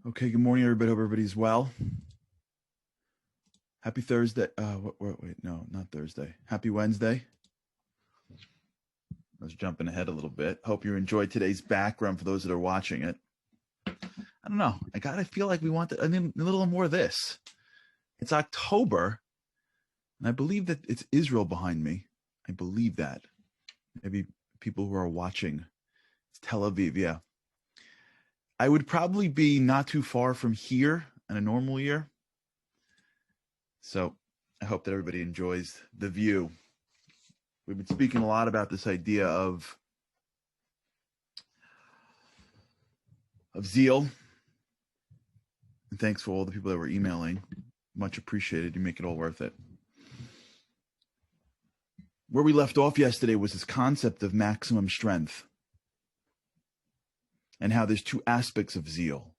Okay, good morning, everybody. Hope everybody's well. Happy Thursday. Wait, no, not Thursday. Happy Wednesday. I was jumping ahead a little bit. Hope you enjoyed today's background for those that are watching it. I don't know. I gotta feel like we want a little more of this. It's October, and I believe that it's Israel behind me. I believe that. Maybe people who are watching. It's Tel Aviv, yeah. I would probably be not too far from here in a normal year. So I hope that everybody enjoys the view. We've been speaking a lot about this idea of zeal. And thanks for all the people that were emailing. Much appreciated. You make it all worth it. Where we left off yesterday was this concept of maximum strength and how there's two aspects of zeal.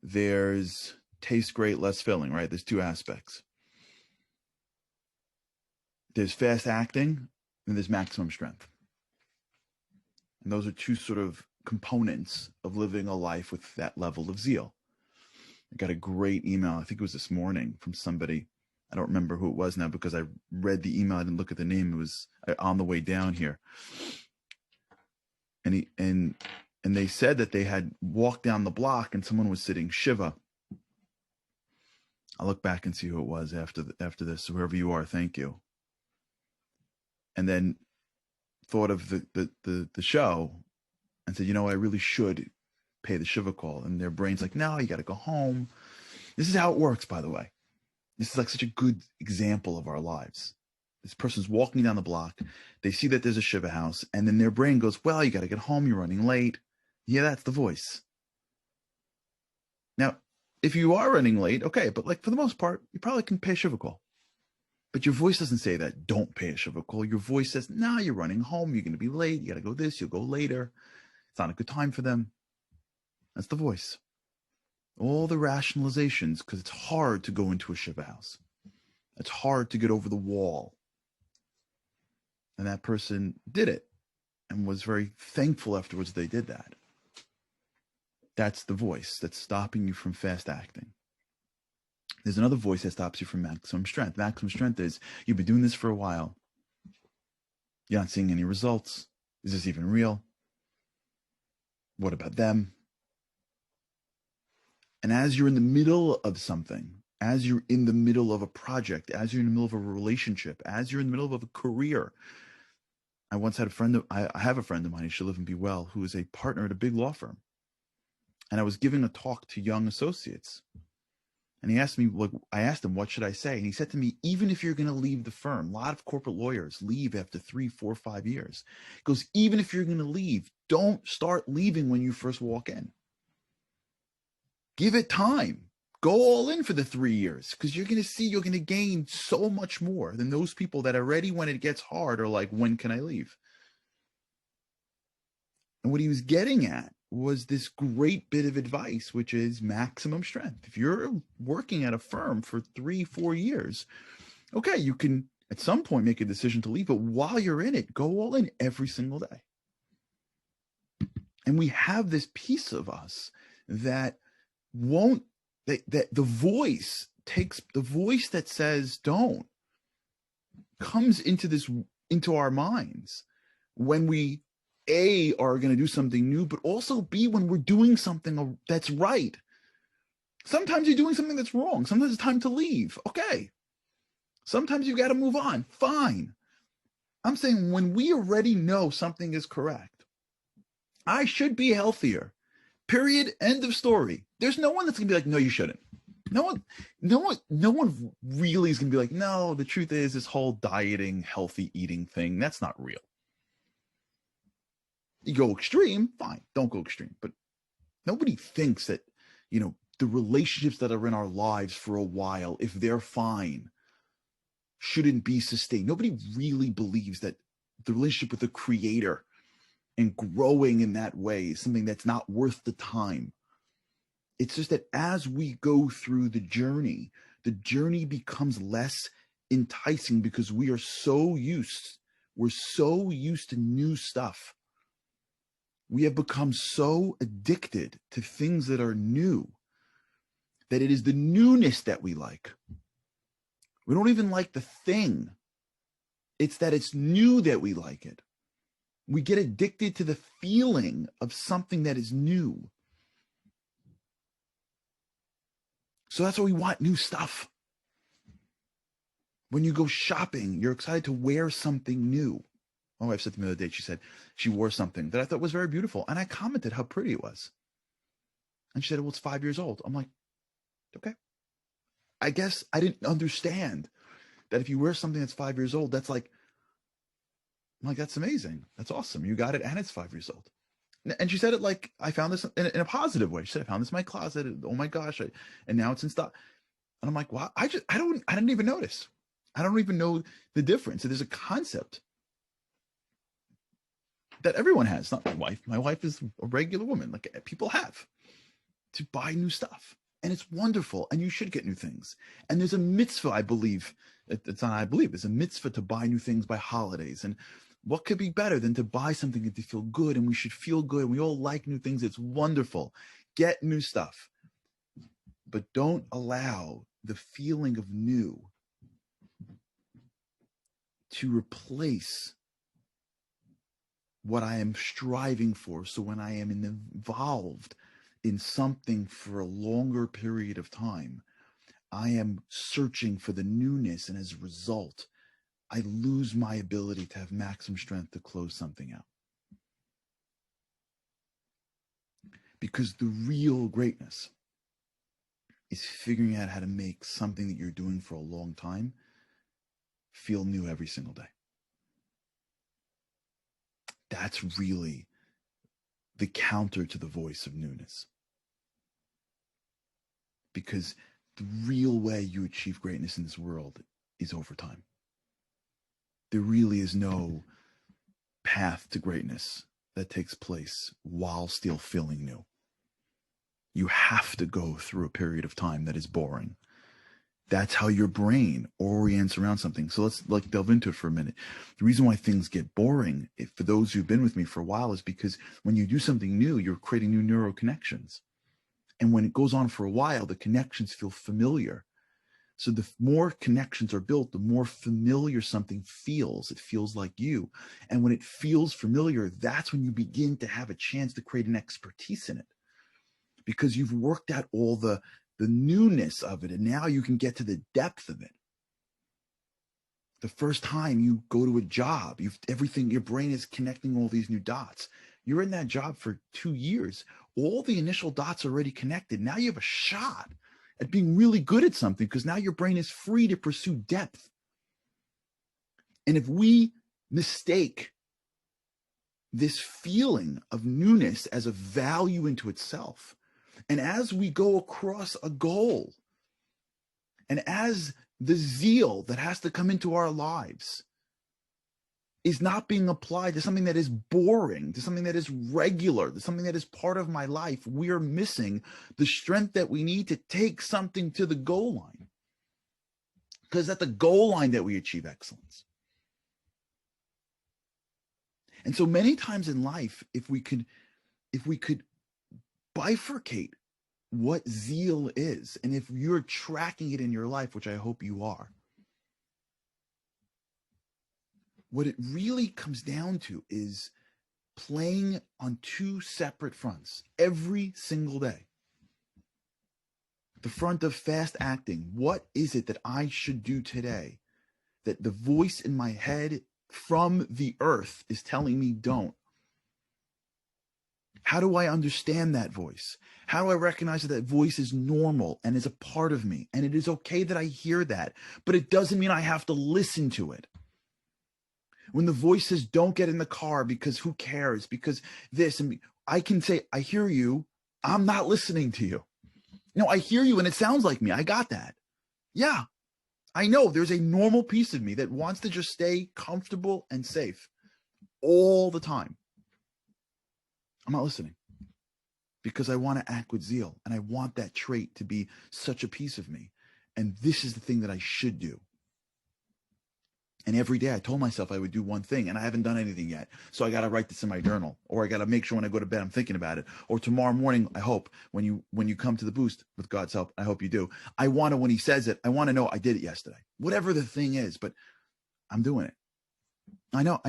There's taste great, less filling, right? There's two aspects. There's fast acting and there's maximum strength. And those are two sort of components of living a life with that level of zeal. I got a great email, I think it was this morning, from somebody. I don't remember who it was now because I read the email. I didn't look at the name. It was on the way down here. And they said that they had walked down the block and someone was sitting Shiva. I'll look back and see who it was after this. So whoever you are, thank you. And then thought of the show and said, I really should pay the Shiva call. And their brain's like, no, you got to go home. This is how it works, by the way. This is like such a good example of our lives. This person's walking down the block. They see that there's a Shiva house. And then their brain goes, well, you got to get home. You're running late. Yeah, that's the voice. Now, if you are running late, okay. But like for the most part, you probably can pay a Shiva call. But your voice doesn't say that. Don't pay a Shiva call. Your voice says, no, you're running home. You're going to be late. You got to go this. You'll go later. It's not a good time for them. That's the voice. All the rationalizations, because it's hard to go into a Shiva house. It's hard to get over the wall. And that person did it and was very thankful afterwards they did that. That's the voice that's stopping you from fast acting. There's another voice that stops you from maximum strength. Maximum strength is you've been doing this for a while. You're not seeing any results. Is this even real? What about them? And as you're in the middle of something, as you're in the middle of a project, as you're in the middle of a relationship, as you're in the middle of a career. I once had I have a friend of mine, he should live and be well, who is a partner at a big law firm. And I was giving a talk to young associates. And he asked me, I asked him, what should I say? And he said to me, even if you're going to leave the firm, a lot of corporate lawyers leave after 3, 4, 5 years. He goes, even if you're going to leave, don't start leaving when you first walk in. Give it time. Go all in for the 3 years because you're going to see you're going to gain so much more than those people that already, when it gets hard, are like, when can I leave? And what he was getting at was this great bit of advice, which is maximum strength. If you're working at a firm for 3, 4 years, okay, you can at some point make a decision to leave, but while you're in it, go all in every single day. And we have this piece of us that that the voice that says don't comes into our minds when we are going to do something new, but also B, when we're doing something that's right. Sometimes you're doing something that's wrong. Sometimes it's time to leave. Okay. Sometimes you've got to move on. Fine. I'm saying when we already know something is correct, I should be healthier. Period. End of story. There's no one that's going to be like, no, you shouldn't. No one really is going to be like, no, the truth is this whole dieting, healthy eating thing, that's not real. You go extreme, fine, don't go extreme. But nobody thinks that, the relationships that are in our lives for a while, if they're fine, shouldn't be sustained. Nobody really believes that the relationship with the Creator and growing in that way is something that's not worth the time. It's just that as we go through the journey becomes less enticing because we're so used to new stuff. We have become so addicted to things that are new that it is the newness that we like. We don't even like the thing. It's that it's new that we like it. We get addicted to the feeling of something that is new. So that's why we want new stuff. When you go shopping, you're excited to wear something new. My wife said to me the other day, she said she wore something that I thought was very beautiful. And I commented how pretty it was. And she said, well, it's 5 years old. I'm like, okay. I guess I didn't understand that if you wear something that's 5 years old, that's like, I'm like, that's amazing. That's awesome. You got it. And it's 5 years old. And she said it like, I found this in a positive way. She said, I found this in my closet. Oh my gosh. And now it's in stock. And I'm like, wow, I didn't even notice. I don't even know the difference. There's a concept that everyone has, not my wife. My wife is a regular woman, like people have, to buy new stuff. And it's wonderful. And you should get new things. And there's a mitzvah, I believe. It's not I believe. There's a mitzvah to buy new things by holidays. And what could be better than to buy something and to feel good? And we should feel good. And we all like new things. It's wonderful. Get new stuff. But don't allow the feeling of new to replace what I am striving for. So when I am involved in something for a longer period of time, I am searching for the newness. And as a result, I lose my ability to have maximum strength to close something out. Because the real greatness is figuring out how to make something that you're doing for a long time feel new every single day. That's really the counter to the voice of newness. Because the real way you achieve greatness in this world is over time. There really is no path to greatness that takes place while still feeling new. You have to go through a period of time that is boring. That's how your brain orients around something. So let's delve into it for a minute. The reason why things get boring, for those who've been with me for a while, is because when you do something new, you're creating new neural connections. And when it goes on for a while, the connections feel familiar. So the more connections are built, the more familiar something feels. It feels like you. And when it feels familiar, that's when you begin to have a chance to create an expertise in it. Because you've worked out all the newness of it, and now you can get to the depth of it. The first time you go to a job, your brain is connecting all these new dots. You're in that job for 2 years. All the initial dots are already connected. Now you have a shot at being really good at something because now your brain is free to pursue depth. And if we mistake this feeling of newness as a value into itself, and as we go across a goal, and as the zeal that has to come into our lives is not being applied to something that is boring, to something that is regular, to something that is part of my life, we are missing the strength that we need to take something to the goal line. Because at the goal line that we achieve excellence. And so many times in life, if we could bifurcate what zeal is, and if you're tracking it in your life, which I hope you are, what it really comes down to is playing on two separate fronts every single day. The front of fast acting. What is it that I should do today that the voice in my head from the earth is telling me don't? How do I understand that voice? How do I recognize that voice is normal and is a part of me? And it is okay that I hear that, but it doesn't mean I have to listen to it. When the voice says, don't get in the car because who cares? Because this, and I can say, I hear you. I'm not listening to you. No, I hear you and it sounds like me. I got that. Yeah, I know there's a normal piece of me that wants to just stay comfortable and safe all the time. I'm not listening because I want to act with zeal and I want that trait to be such a piece of me. And this is the thing that I should do. And every day I told myself I would do one thing, and I haven't done anything yet. So I got to write this in my journal, or I got to make sure when I go to bed I'm thinking about it. Or tomorrow morning, I hope when you come to the boost with God's help, I hope you do. I want to, when he says it, I want to know I did it yesterday. Whatever the thing is, but I'm doing it. I know,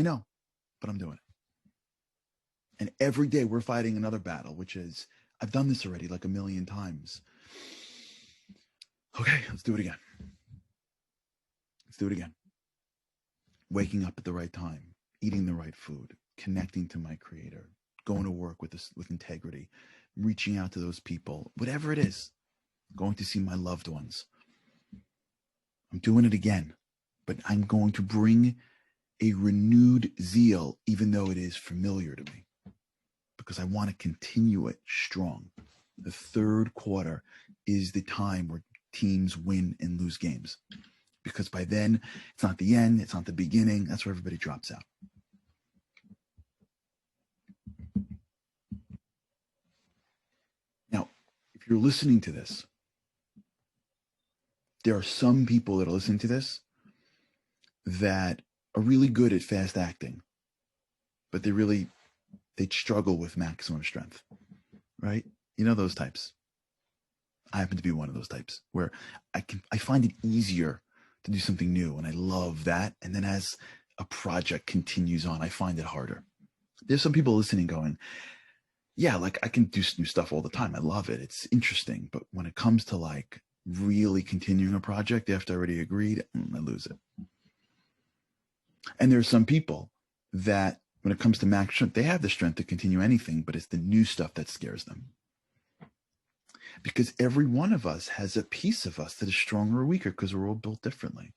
but I'm doing it. And every day we're fighting another battle, which is, I've done this already like a million times. Okay, let's do it again. Let's do it again. Waking up at the right time, eating the right food, connecting to my creator, going to work with integrity, reaching out to those people, whatever it is, going to see my loved ones. I'm doing it again, but I'm going to bring a renewed zeal, even though it is familiar to me, because I want to continue it strong. The third quarter is the time where teams win and lose games. Because by then, it's not the end, it's not the beginning. That's where everybody drops out. Now, if you're listening to this, there are some people that are listening to this that are really good at fast acting, but they struggle with maximum strength, right? You know those types. I happen to be one of those types where I find it easier to do something new, and I love that. And then as a project continues on, I find it harder. There's some people listening going, yeah, like I can do new stuff all the time. I love it. It's interesting. But when it comes to like really continuing a project after I already agreed, I lose it. And there are some people that when it comes to max strength, they have the strength to continue anything, but it's the new stuff that scares them. Because every one of us has a piece of us that is stronger or weaker because we're all built differently.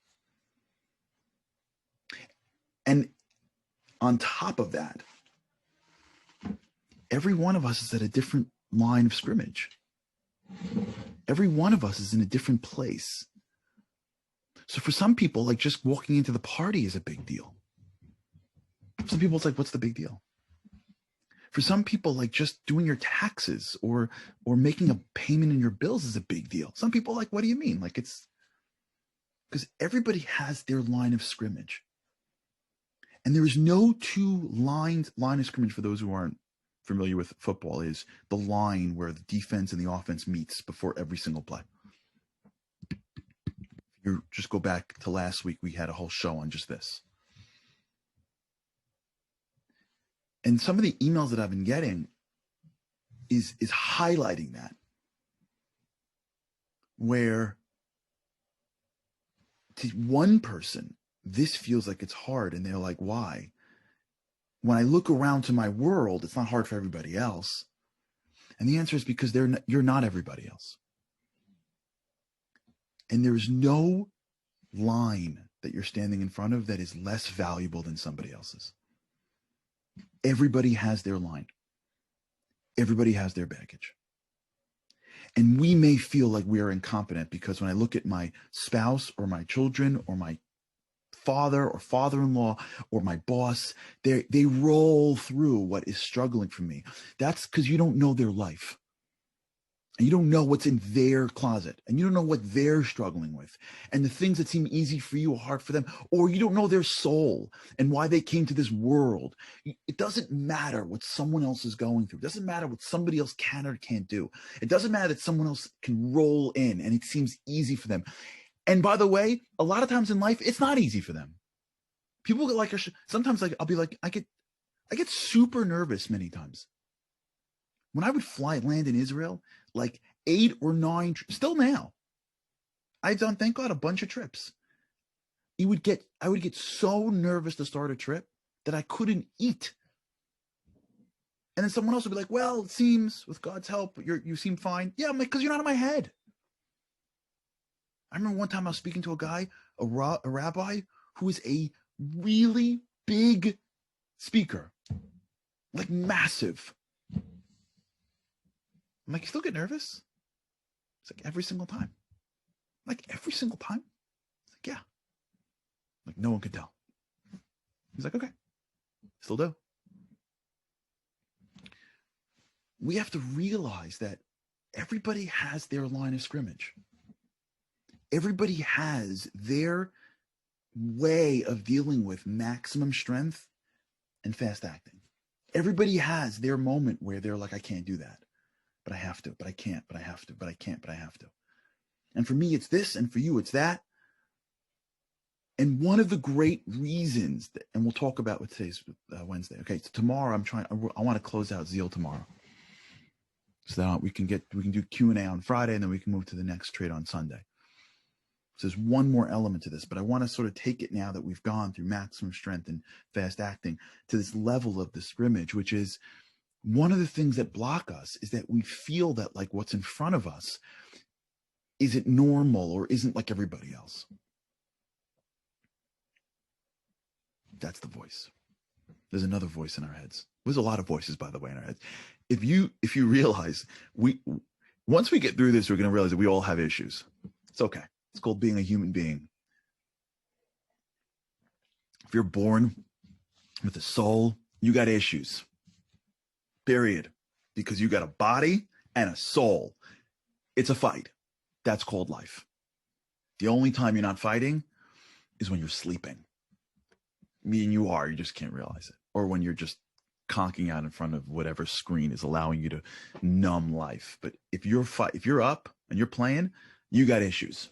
And on top of that, every one of us is at a different line of scrimmage. Every one of us is in a different place. So for some people, like just walking into the party is a big deal. Some people, it's like, what's the big deal? For some people, like just doing your taxes or making a payment in your bills is a big deal. Some people like, what do you mean? Like it's because everybody has their line of scrimmage. And there is no two line of scrimmage for those who aren't familiar with football is the line where the defense and the offense meets before every single play. You just go back to last week, we had a whole show on just this. And some of the emails that I've been getting is highlighting that, where to one person, this feels like it's hard, and they're like, why? When I look around to my world, it's not hard for everybody else. And the answer is because you're not everybody else. And there's no line that you're standing in front of that is less valuable than somebody else's. Everybody has their line. Everybody has their baggage. And we may feel like we are incompetent because when I look at my spouse or my children or my father or father-in-law or my boss, they roll through what is struggling for me. That's because you don't know their life. And you don't know what's in their closet, and you don't know what they're struggling with, and the things that seem easy for you are hard for them, or you don't know their soul and why they came to this world. It doesn't matter what someone else is going through. It doesn't matter what somebody else can or can't do. It doesn't matter that someone else can roll in and it seems easy for them. And by the way, a lot of times in life, it's not easy for them. People get like, sometimes like I'll be like, I get super nervous many times. When I would land in Israel, like 8 or 9, still now, I've done, thank God, a bunch of trips. I would get so nervous to start a trip that I couldn't eat. And then someone else would be like, well, it seems with God's help, you seem fine. Yeah, I'm like, because you're not in my head. I remember one time I was speaking to a guy, a rabbi, who is a really big speaker, like massive. I'm like, you still get nervous? It's like every single time. Like every single time? It's like, yeah. Like no one could tell. He's like, okay, still do. We have to realize that everybody has their line of scrimmage. Everybody has their way of dealing with maximum strength and fast acting. Everybody has their moment where they're like, I can't do that, but I have to, but I can't, but I have to, but I can't, but I have to. And for me, it's this, and for you, it's that. And one of the great reasons, and we'll talk about what today's Wednesday. Okay, so tomorrow I want to close out Zeal tomorrow, so that we can do Q&A on Friday, and then we can move to the next trade on Sunday. So there's one more element to this, but I want to sort of take it now that we've gone through maximum strength and fast acting to this level of the scrimmage, which is one of the things that block us is that we feel that like what's in front of us isn't normal or isn't like everybody else. That's the voice. There's another voice in our heads. There's a lot of voices, by the way, in our heads. If you realize once we get through this, we're going to realize that we all have issues. It's okay. It's called being a human being. If you're born with a soul, you got issues. Period. Because you got a body and a soul. It's a fight. That's called life. The only time you're not fighting is when you're sleeping. Me and you just can't realize it. Or when you're just conking out in front of whatever screen is allowing you to numb life. But if you're up and you're playing, you got issues.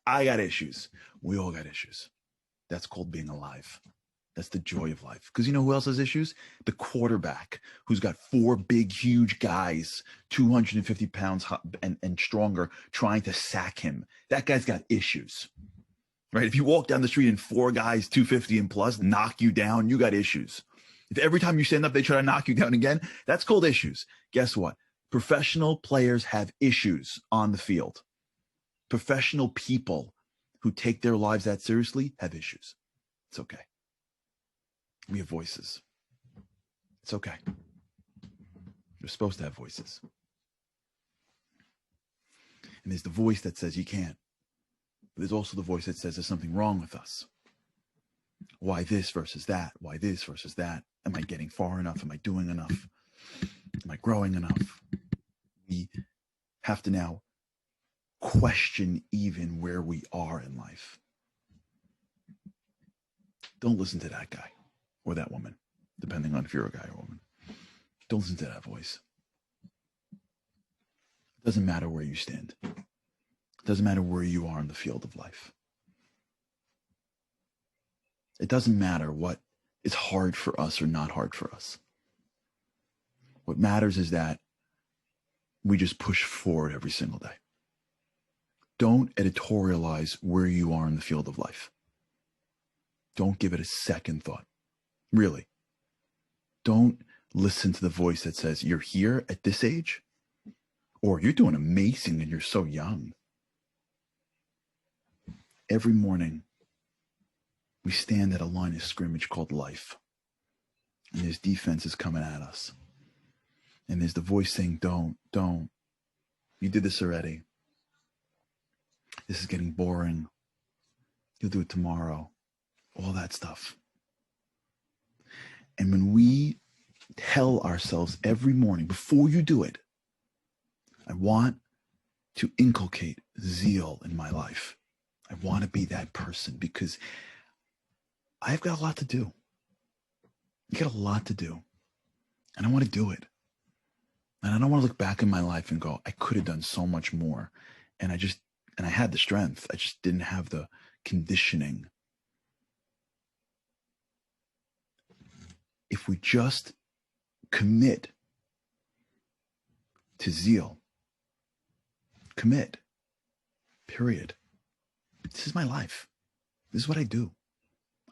I got issues. We all got issues. That's called being alive. That's the joy of life. Because you know who else has issues? The quarterback who's got 4 big, huge guys, 250 pounds and stronger, trying to sack him. That guy's got issues. Right? If you walk down the street and 4 guys, 250 and plus, knock you down, you got issues. If every time you stand up, they try to knock you down again, that's called issues. Guess what? Professional players have issues on the field. Professional people who take their lives that seriously have issues. It's okay. We have voices. It's okay. We're supposed to have voices. And there's the voice that says you can't. But there's also the voice that says there's something wrong with us. Why this versus that? Why this versus that? Am I getting far enough? Am I doing enough? Am I growing enough? We have to now question even where we are in life. Don't listen to that guy or that woman, depending on if you're a guy or woman. Don't listen to that voice. It doesn't matter where you stand. It doesn't matter where you are in the field of life. It doesn't matter what is hard for us or not hard for us. What matters is that we just push forward every single day. Don't editorialize where you are in the field of life. Don't give it a second thought. Really. Don't listen to the voice that says you're here at this age, or you're doing amazing and you're so young. Every morning, we stand at a line of scrimmage called life. And there's defenses coming at us. And there's the voice saying, don't. You did this already. This is getting boring. You'll do it tomorrow. All that stuff. And when we tell ourselves every morning, before you do it, I want to inculcate zeal in my life. I want to be that person because I've got a lot to do. I got a lot to do. And I want to do it. And I don't want to look back in my life and go, I could have done so much more. And I had the strength. I just didn't have the conditioning. If we just commit to zeal, commit, period. This is my life. This is what I do.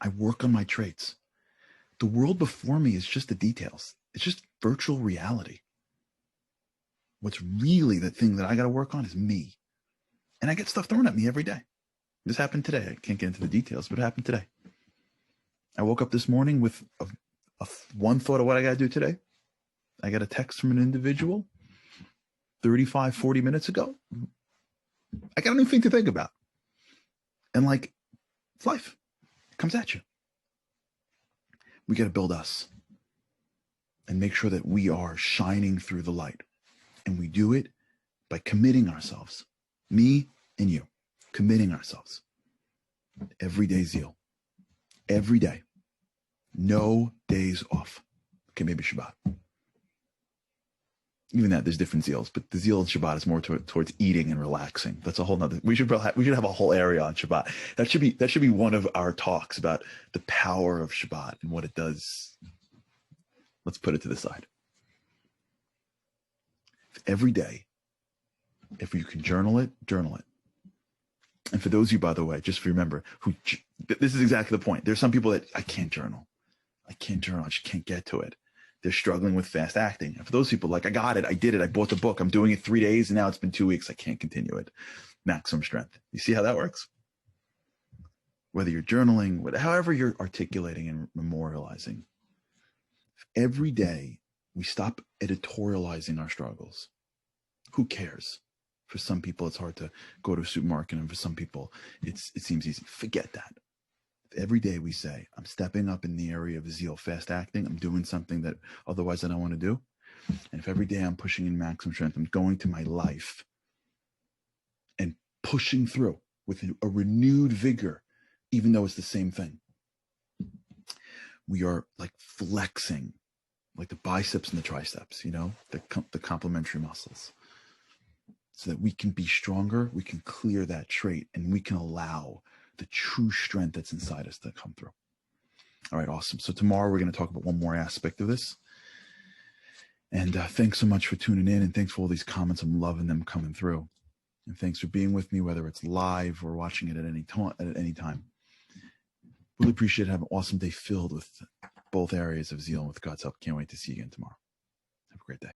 I work on my traits. The world before me is just the details. It's just virtual reality. What's really the thing that I got to work on is me. And I get stuff thrown at me every day. This happened today. I can't get into the details, but it happened today. I woke up this morning with one thought of what I got to do today. I got a text from an individual 35, 40 minutes ago. I got a new thing to think about. And it's life. It comes at you. We got to build us and make sure that we are shining through the light. And we do it by committing ourselves. Me and you, committing ourselves. Everyday zeal. every day. No days off. Okay, maybe Shabbat. Even that, there's different zeals, but the zeal in Shabbat is more towards eating and relaxing. That's a whole nother. We should have a whole area on Shabbat. That should be one of our talks about the power of Shabbat and what it does. Let's put it to the side. Every day, if you can journal it, journal it. And for those of you, by the way, just remember, this is exactly the point. There's some people that I can't journal. I just can't get to it. They're struggling with fast acting. And for those people, like, I got it, I did it, I bought the book, I'm doing it 3 days, and now it's been 2 weeks, I can't continue it. Maximum strength. You see how that works? Whether you're journaling, however you're articulating and memorializing, every day we stop editorializing our struggles. Who cares? For some people, it's hard to go to a supermarket, and for some people, it seems easy. Forget that. Every day we say, I'm stepping up in the area of zeal, fast acting. I'm doing something that otherwise I don't want to do. And if every day I'm pushing in maximum strength, I'm going to my life and pushing through with a renewed vigor, even though it's the same thing. We are like flexing, like the biceps and the triceps, the complementary muscles, so that we can be stronger, we can clear that trait, and we can allow the true strength that's inside us to come through. All right, awesome. So tomorrow we're going to talk about one more aspect of this. And thanks so much for tuning in, and thanks for all these comments. I'm loving them coming through. And thanks for being with me, whether it's live or watching it at any time. Really appreciate it. Have an awesome day filled with both areas of zeal, and with God's help. Can't wait to see you again tomorrow. Have a great day.